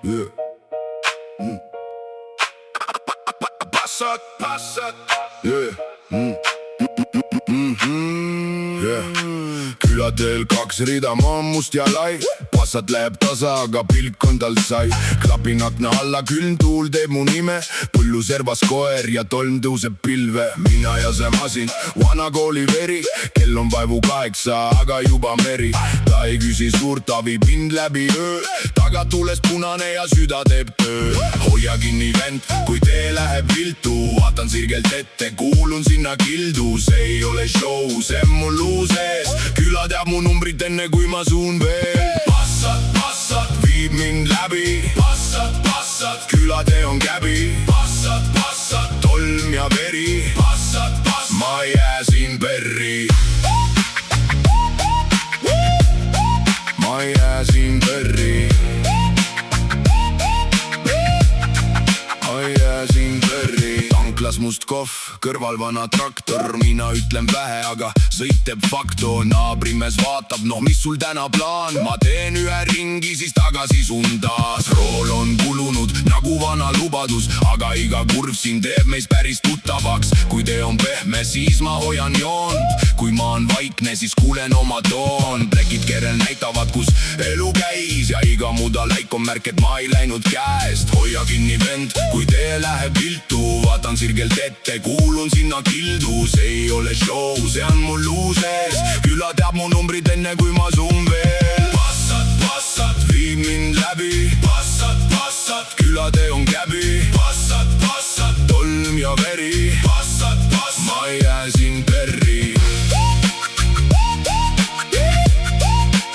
Yeah. Passat. Yeah. Yeah. Külateel kaks rida, maa on must ja lai. Passat läheb tasa, aga pilk on tal sai. Klapin akna alla, külm tuul teeb mu nime. Põllu servas koer ja tolm tõuseb pilve. Mina ja see masin, vana kooli veri. Kell on vaevu 8, aga juba meri. Ta ei küsi suurt, ta viib mind läbi öö. Tagatules punane ja süda teeb töö. Hoia kinni vend, kui tee läheb viltu. Vaatan sirgelt ette, kuulun sinna kildu. See ei ole show, see on mul luu sees. Küla teab mu numbrit enne kui ma suun veel. Passat, viib mind läbi. Passat, külatee on käbi. Passat, tolm ja veri. Passat, ma jää siin perri. Ma jää siin perri. Ma jää siin perri. Tanklas must kohv, kõrval vana traktor. Mina ütlen vähe, aga sõit teeb fakto. Naabrimees vaatab, noh mis sul täna plaan. Ma teen ühe ringi, siis tagasi sundas. Rool on kulunud nagu vana lubadus, aga iga kurv siin teeb meist päris tuttavaks. Kui tee on pehme, siis ma hoian joont. Kui maa on vaikne, siis kuulen oma toon. Plekid kerel näitavad, kus elu käis. Ja iga muda läik on märk, et ma ei läinud käest. Hoia kinni vend, kui tee läheb viltu. Vaatan sirgelt ette, kuulun sinna kildu. See ei ole show, see on mul luu sees. Küla teab mu numbrid enne kui ma suun veel. Passat, viib mind läbi. Passat, külatee on käbi. Passat, tolm ja veri. Ma jää siin perri.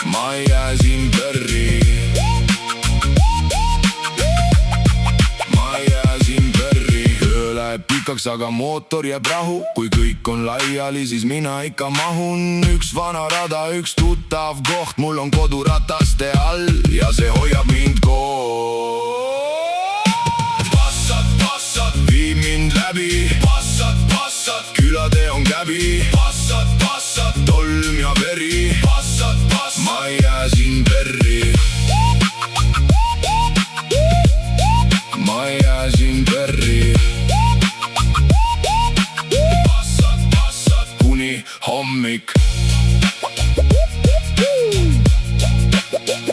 Ma jää siin perri. Ma jää siin perri. Öö läheb pikaks, aga mootor jääb rahu. Kui kõik on laiali, siis mina ikka mahun. Üks vana rada, üks tuttav koht. Mul on kodurataste all ja see hoiab mind koos. Passat, viib mind läbi. Passat, külatee on käbi. Passat, tolm ja veri. Ma jää siin perri. Ma jää siin perri. Kuni hommik.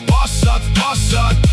Passat.